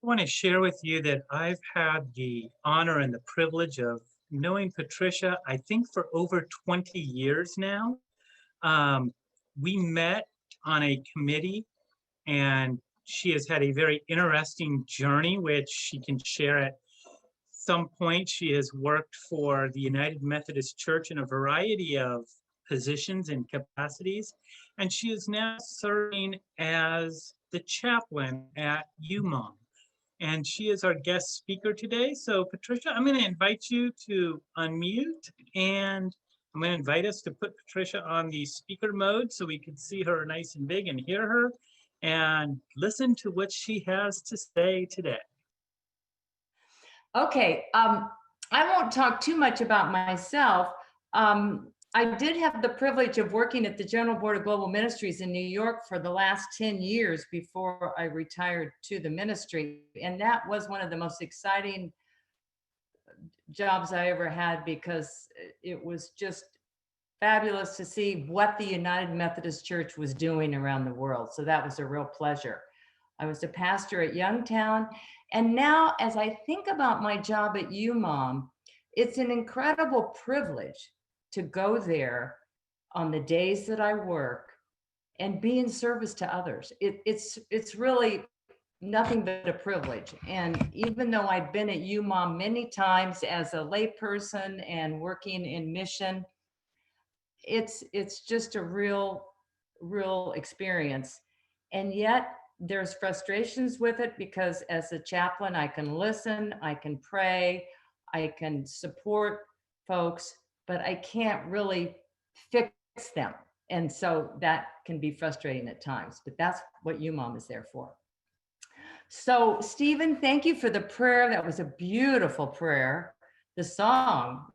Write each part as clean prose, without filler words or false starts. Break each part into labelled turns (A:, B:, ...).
A: I want to share with you that I've had the honor and the privilege of knowing Patricia, I think for over 20 years now. Um, we met on a committee, and she has had a very interesting journey, which she can share at some point. She has worked for the United Methodist Church in a variety of positions and capacities, and she is now serving as the chaplain at UMOM, and she is our guest speaker today. So Patricia, I'm going to invite you to unmute, and I'm going to invite us to put Patricia on the speaker mode so we can see her nice and big and hear her and listen to what she has to say today.
B: Okay, I won't talk too much about myself. I did have the privilege of working at the General Board of Global Ministries in New York for the last 10 years before I retired to the ministry. And that was one of the most exciting jobs I ever had because it was just fabulous to see what the United Methodist Church was doing around the world. So that was a real pleasure. I was a pastor at Youngtown. And now, as I think about my job at UMOM, it's an incredible privilege to go there on the days that I work and be in service to others. It's really nothing but a privilege. And even though I've been at UMOM many times as a layperson and working in mission, it's just a real experience. And yet there's frustrations with it because as a chaplain, I can listen, I can pray, I can support folks, but I can't really fix them. And so that can be frustrating at times, but that's what UMOM is there for. So Stephen, thank you for the prayer. That was a beautiful prayer. The song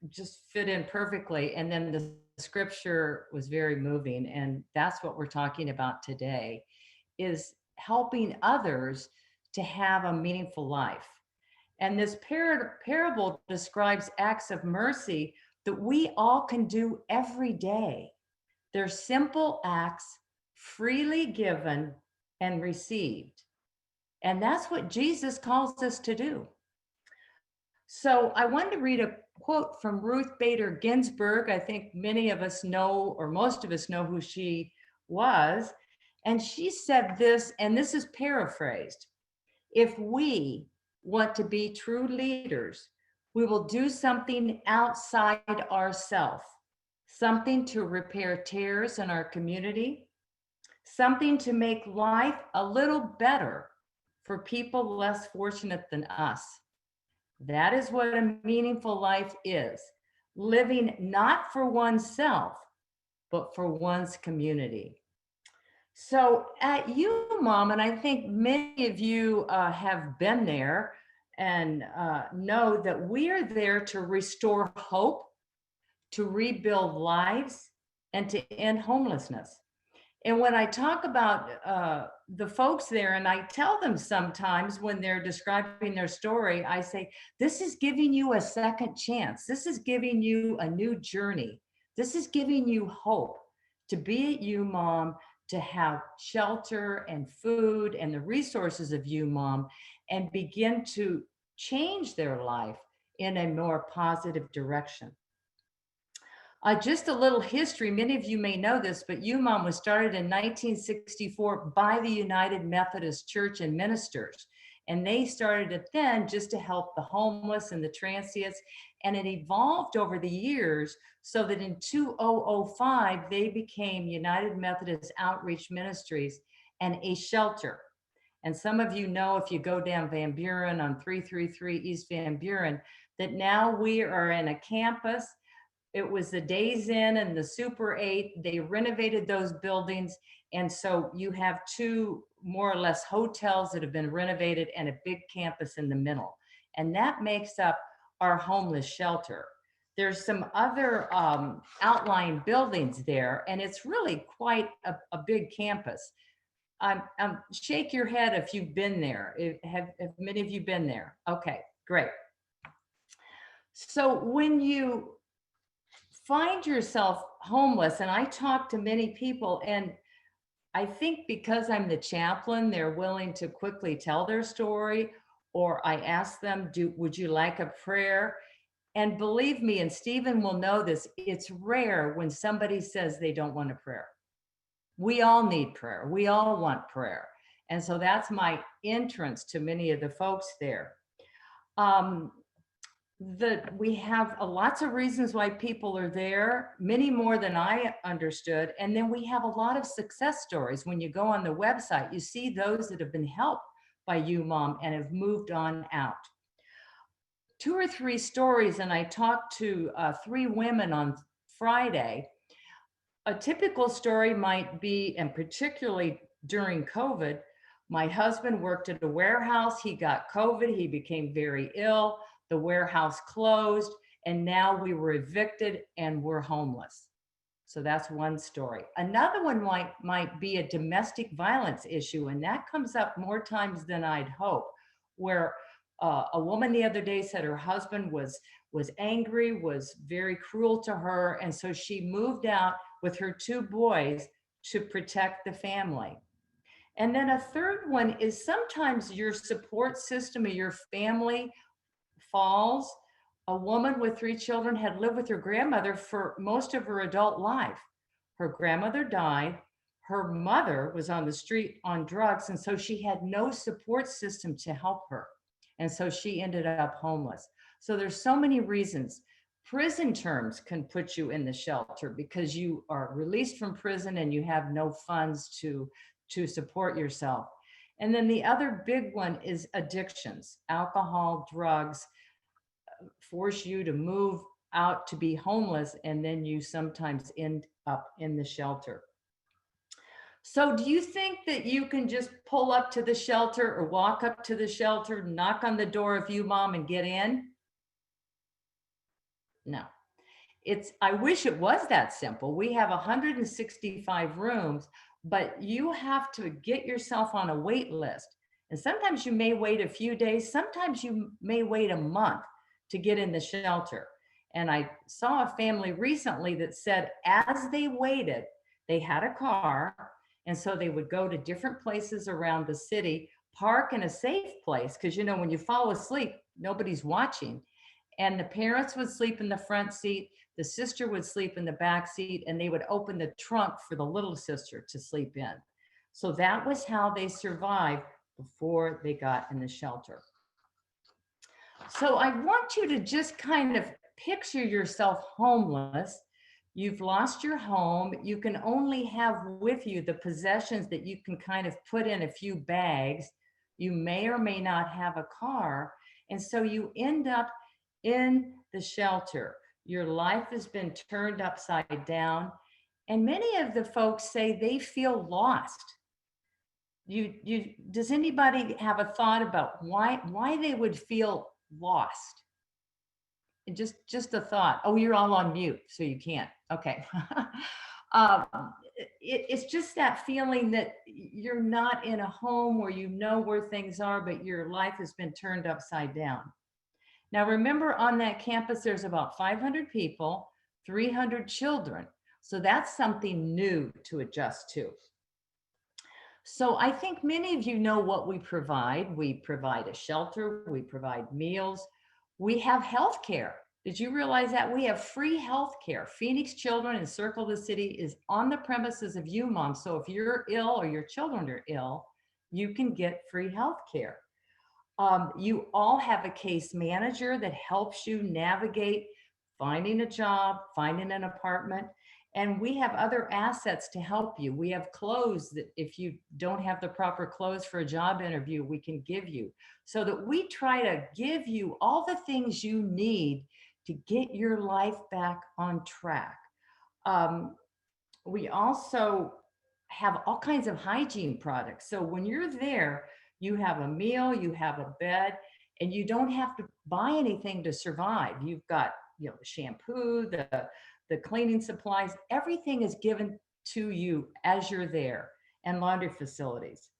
B: just fit in perfectly. And then the scripture was very moving. And that's what we're talking about today, is helping others to have a meaningful life. And this parable describes acts of mercy that we all can do every day. They're simple acts, freely given and received. And that's what Jesus calls us to do. So I wanted to read a quote from Ruth Bader Ginsburg. I think many of us know, or most of us know, who she was. And she said this, and this is paraphrased: if we want to be true leaders, we will do something outside ourselves, something to repair tears in our community, something to make life a little better for people less fortunate than us. That is what a meaningful life is: living not for oneself, but for one's community. So at UMOM, and I think many of you have been there and know that we are there to restore hope, to rebuild lives, and to end homelessness. And when I talk about the folks there, and I tell them sometimes when they're describing their story, I say, this is giving you a second chance. This is giving you a new journey. This is giving you hope to be at UMOM, to have shelter and food and the resources of UMOM, and begin to change their life in a more positive direction. Just a little history. Many of you may know this, but UMOM was started in 1964 by the United Methodist Church and ministers. And they started it then just to help the homeless and the transients. And it evolved over the years so that in 2005, they became United Methodist Outreach Ministries and a shelter. And some of you know, if you go down Van Buren on 333 East Van Buren, that now we are in a campus. It was the Days Inn and the Super 8. They renovated those buildings. And so you have two more or less hotels that have been renovated and a big campus in the middle. And that makes up our homeless shelter. There's some other outlying buildings there, and it's really quite a big campus. Shake your head if you've been there. Have many of you been there? Okay, great. So when you find yourself homeless, and I talk to many people, and I think because I'm the chaplain, they're willing to quickly tell their story, or I ask them, would you like a prayer? And believe me, and Stephen will know this, it's rare when somebody says they don't want a prayer. We all need prayer. We all want prayer. And so that's my entrance to many of the folks there. Um, we have lots of reasons why people are there, many more than I understood. And then we have a lot of success stories. When you go on the website, you see those that have been helped by UMOM and have moved on out. 2 or 3 stories, and I talked to 3 women on Friday. A typical story might be, and particularly during COVID, my husband worked at a warehouse. He got COVID. He became very ill. The warehouse closed, and now we were evicted and we're homeless. So that's one story. Another one might be a domestic violence issue, and that comes up more times than I'd hope, where a woman the other day said her husband was angry, was very cruel to her, and so she moved out with her 2 boys to protect the family. And then a third one is sometimes your support system of your family falls. A woman with 3 children had lived with her grandmother for most of her adult life. Her grandmother died. Her mother was on the street on drugs, and so she had no support system to help her. And so she ended up homeless. So there's so many reasons. Prison terms can put you in the shelter because you are released from prison and you have no funds to support yourself. And then the other big one is addictions. Alcohol, drugs force you to move out to be homeless, and then you sometimes end up in the shelter. So do you think that you can just pull up to the shelter or walk up to the shelter, knock on the door of UMOM and get in? No. I wish it was that simple. We have 165 rooms, but you have to get yourself on a wait list. And sometimes you may wait a few days, sometimes you may wait a month to get in the shelter. And I saw a family recently that said as they waited, they had a car, and so they would go to different places around the city, park in a safe place, because you know, when you fall asleep, nobody's watching. And the parents would sleep in the front seat, the sister would sleep in the back seat, and they would open the trunk for the little sister to sleep in. So that was how they survived before they got in the shelter. So I want you to just kind of picture yourself homeless. You've lost your home. You can only have with you the possessions that you can kind of put in a few bags. You may or may not have a car. And so you end up in the shelter. Your life has been turned upside down. And many of the folks say they feel lost. Does anybody have a thought about why they would feel lost? And just a thought. Oh, you're all on mute, so you can't. Okay. It's just that feeling that you're not in a home where you know where things are, but your life has been turned upside down. Now, remember, on that campus, there's about 500 people, 300 children. So that's something new to adjust to. So I think many of you know what we provide. We provide a shelter, we provide meals, we have health care. Did you realize that we have free health care? Phoenix Children and Circle the City is on the premises of UMOM. So if you're ill or your children are ill, you can get free health care. You all have a case manager that helps you navigate finding a job, finding an apartment, and we have other assets to help you. We have clothes that if you don't have the proper clothes for a job interview, we can give you, so that we try to give you all the things you need to get your life back on track. We also have all kinds of hygiene products. So when you're there, you have a meal, you have a bed, and you don't have to buy anything to survive. You've got, you know, the shampoo, the cleaning supplies, everything is given to you as you're there, and laundry facilities.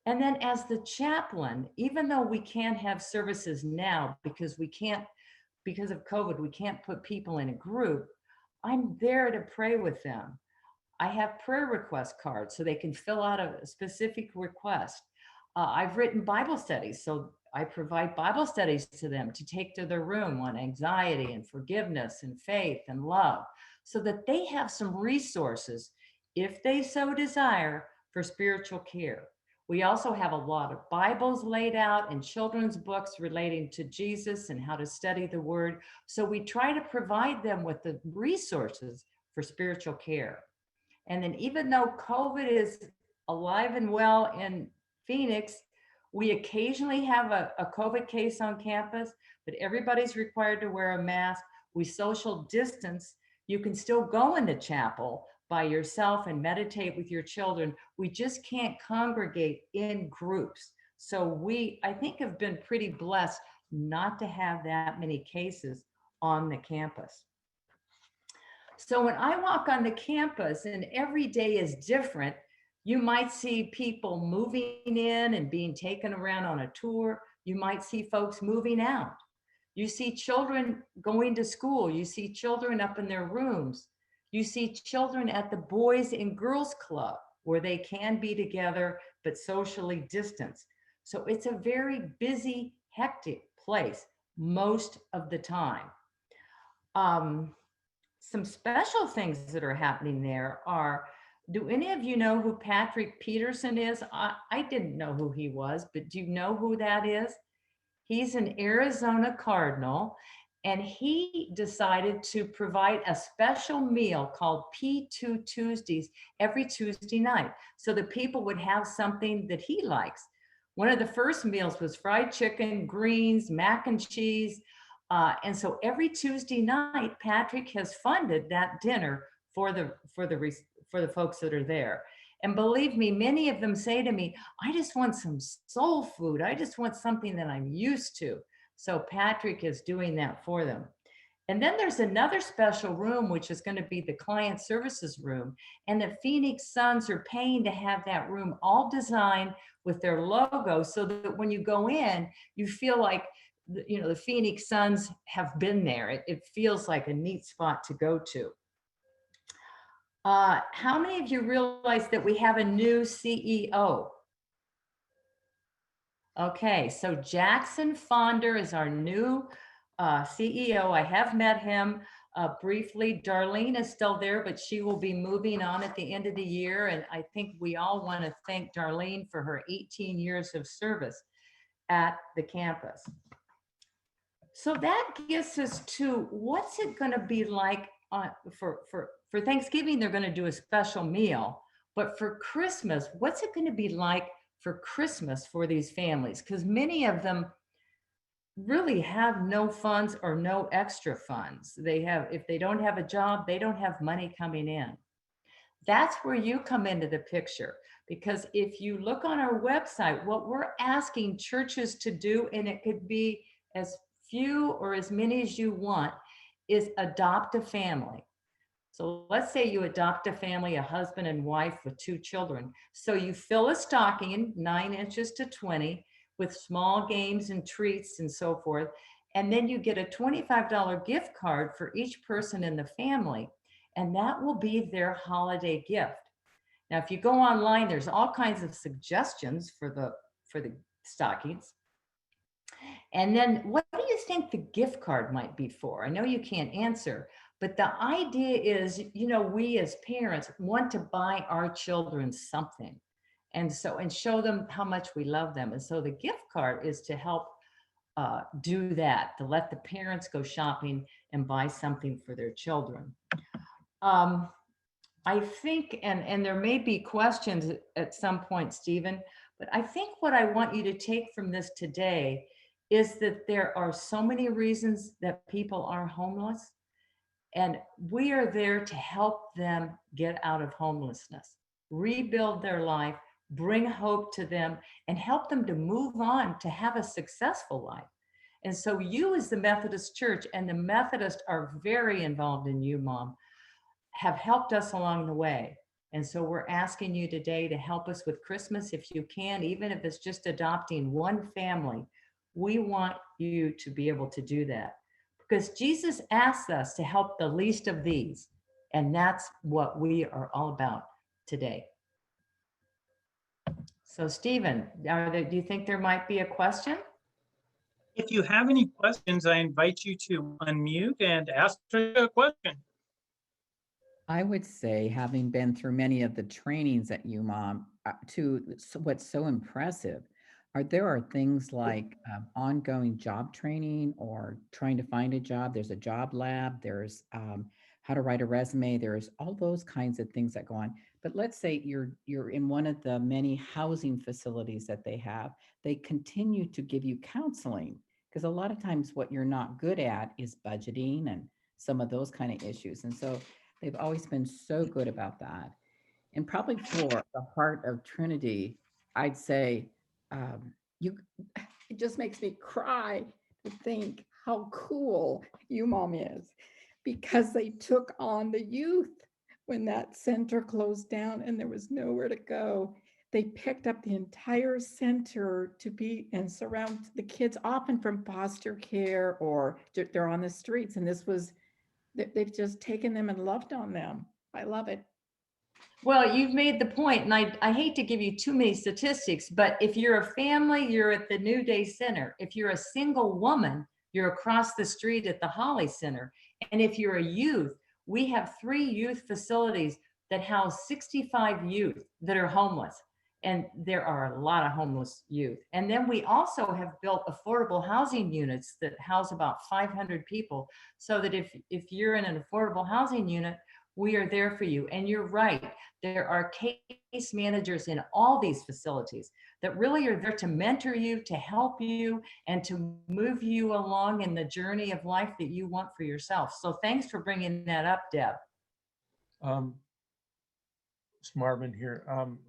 B: And then as the chaplain, even though we can't have services now because of COVID, we can't put people in a group, I'm there to pray with them. I have prayer request cards so they can fill out a specific request. I've written Bible studies, so I provide Bible studies to them to take to their room on anxiety and forgiveness and faith and love, so that they have some resources, if they so desire, for spiritual care. We also have a lot of Bibles laid out and children's books relating to Jesus and how to study the Word. So we try to provide them with the resources for spiritual care. And then, even though COVID is alive and well in Phoenix, we occasionally have a COVID case on campus, but everybody's required to wear a mask. We social distance. You can still go in the chapel by yourself and meditate with your children. We just can't congregate in groups. So we, I think, have been pretty blessed not to have that many cases on the campus. So when I walk on the campus and every day is different, you might see people moving in and being taken around on a tour. You might see folks moving out. You see children going to school. You see children up in their rooms. You see children at the Boys and Girls Club where they can be together but socially distanced. So it's a very busy, hectic place most of the time. Some special things that are happening there are, do any of you know who Patrick Peterson is? I didn't know who he was, but do you know who that is? He's an Arizona Cardinal, and he decided to provide a special meal called P2 Tuesdays every Tuesday night, so that people would have something that he likes. One of the first meals was fried chicken, greens, mac and cheese. And so every Tuesday night, Patrick has funded that dinner for the folks that are there. And believe me, many of them say to me, I just want some soul food. I just want something that I'm used to. So Patrick is doing that for them. And then there's another special room, which is going to be the client services room. And the Phoenix Suns are paying to have that room all designed with their logo, so that when you go in, you feel like, you know, the Phoenix Suns have been there. It feels like a neat spot to go to. How many of you realize that we have a new CEO? Okay, so Jackson Fonder is our new CEO. I have met him briefly. Darlene is still there, but she will be moving on at the end of the year. And I think we all want to thank Darlene for her 18 years of service at the campus. So that gets us to, what's it going to be like for Thanksgiving? They're going to do a special meal, but for Christmas, what's it going to be like for Christmas for these families? Because many of them really have no funds or no extra funds. They have, if they don't have a job, they don't have money coming in. That's where you come into the picture. Because if you look on our website, what we're asking churches to do, and it could be as few or as many as you want, is adopt a family. So let's say you adopt a family, a husband and wife with 2 children. So you fill a stocking 9 inches to 20 with small games and treats and so forth. And then you get a $25 gift card for each person in the family. And that will be their holiday gift. Now, if you go online, there's all kinds of suggestions for the stockings. And then what do you think the gift card might be for? I know you can't answer, but the idea is, you know, we as parents want to buy our children something. And so, and show them how much we love them. And so the gift card is to help do that, to let the parents go shopping and buy something for their children. I think, and there may be questions at some point, Stephen, but I think what I want you to take from this today is that there are so many reasons that people are homeless, and we are there to help them get out of homelessness, rebuild their life, bring hope to them, and help them to move on to have a successful life. And so you, as the Methodist Church, and the Methodists are very involved in UMOM, have helped us along the way. And so we're asking you today to help us with Christmas if you can, even if it's just adopting one family. We want you to be able to do that, because Jesus asked us to help the least of these. And that's what we are all about today. So Stephen, do you think there might be a question?
A: If you have any questions, I invite you to unmute and ask a question.
C: I would say, having been through many of the trainings at UMOM, what's so impressive there are things like ongoing job training or trying to find a job. There's a job lab. There's how to write a resume. There's all those kinds of things that go on. But let's say you're in one of the many housing facilities that they have. They continue to give you counseling because a lot of times what you're not good at is budgeting and some of those kind of issues. And so they've always been so good about that. And probably for the heart of Trinity, I'd say you. It just makes me cry to think how cool UMOM is, because they took on the youth when that center closed down and there was nowhere to go. They picked up the entire center to be and surround the kids, often from foster care or they're on the streets. And they've just taken them and loved on them. I love it.
B: Well, you've made the point, and I hate to give you too many statistics, but if you're a family, you're at the New Day Center. If you're a single woman, you're across the street at the Holly Center. And if you're a youth, we have 3 youth facilities that house 65 youth that are homeless. And there are a lot of homeless youth. And then we also have built affordable housing units that house about 500 people, so that if you're in an affordable housing unit, we are there for you. And you're right, there are case managers in all these facilities that really are there to mentor you, to help you, and to move you along in the journey of life that you want for yourself. So thanks for bringing that up, Deb.
D: It's Marvin here.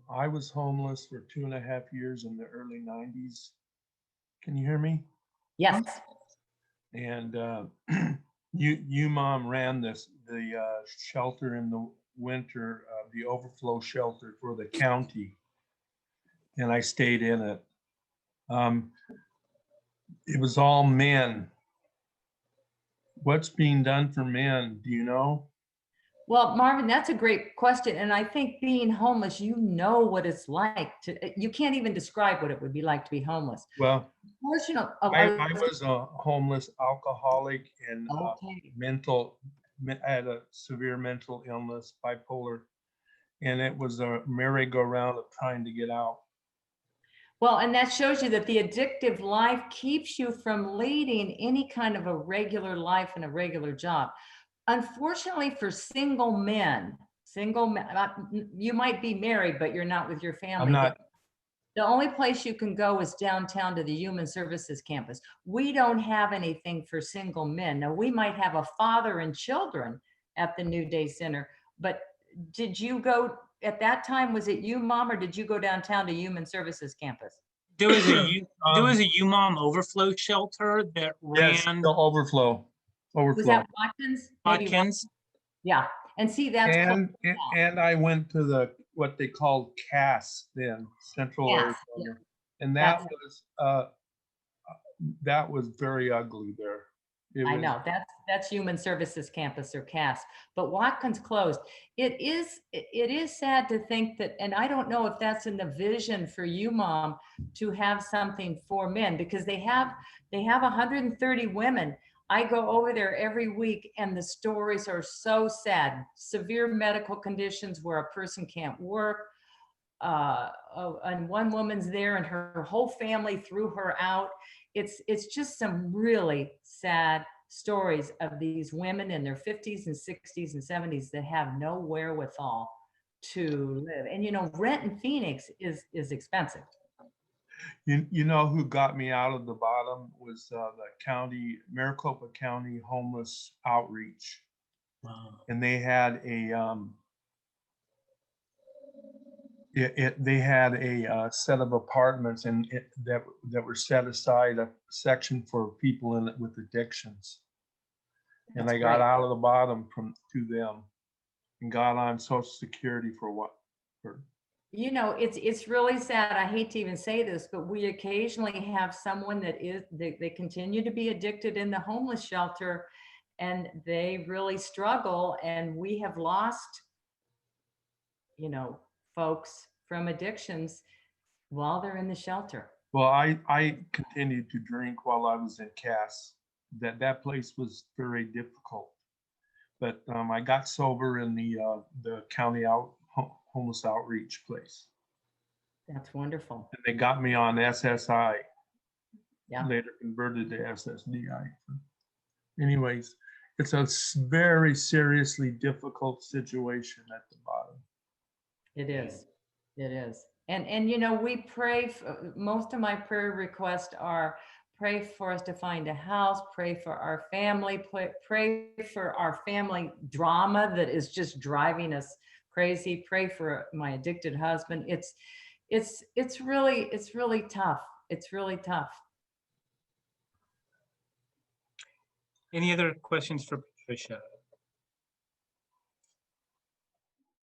D: I was homeless for 2.5 years in the early 90s. Can you hear me?
B: Yes.
D: And UMOM ran the shelter in the winter, the overflow shelter for the county, and I stayed in it. It was all men. What's being done for men? Do you know?
B: Well, Marvin, that's a great question. And I think being homeless, you know what it's like you can't even describe what it would be like to be homeless.
D: Well, I was a homeless alcoholic and I had a severe mental illness, bipolar, and it was a merry-go-round of trying to get out.
B: Well, and that shows you that the addictive life keeps you from leading any kind of a regular life and a regular job. Unfortunately for single men, you might be married, but you're not with your family.
D: I'm not.
B: The only place you can go is downtown to the Human Services campus. We don't have anything for single men. Now, we might have a father and children at the New Day Center, but did you go at that time? Was it UMOM, or did you go downtown to Human Services campus?
A: There was a UMOM overflow shelter that ran.
D: Yes, the overflow.
B: Was that Watkins?
A: Watkins.
B: Yeah, and see, that's
D: and I went to what they called CAS then, Central Arizona, and that was very ugly there.
B: I know that's Human Services Campus, or CAS, but Watkins closed. It is sad to think that, and I don't know if that's in the vision for UMOM to have something for men, because they have 130 women. I go over there every week and the stories are so sad. Severe medical conditions where a person can't work. And one woman's there and her whole family threw her out. It's just some really sad stories of these women in their 50s and 60s and 70s that have no wherewithal to live. And rent in Phoenix is expensive.
D: You know who got me out of the bottom was the Maricopa County Homeless Outreach. Wow. And they had a set of apartments that were set aside, a section for people with addictions. And I got out of the bottom to them and got on Social Security for
B: it's really sad. I hate to even say this, but we occasionally have someone that they continue to be addicted in the homeless shelter, and they really struggle, and we have lost, folks from addictions while they're in the shelter.
D: Well, I continued to drink while I was in Cass. That place was very difficult. But I got sober in the county homeless outreach place.
B: That's wonderful.
D: And they got me on SSI.
B: Yeah.
D: Later converted to SSDI. Anyways, it's a very seriously difficult situation at the bottom.
B: It is. It is. And we pray, most of my prayer requests are pray for us to find a house, pray for our family, pray for our family drama that is just driving us crazy, pray for my addicted husband. It's really tough. It's really tough.
A: Any other questions for Patricia?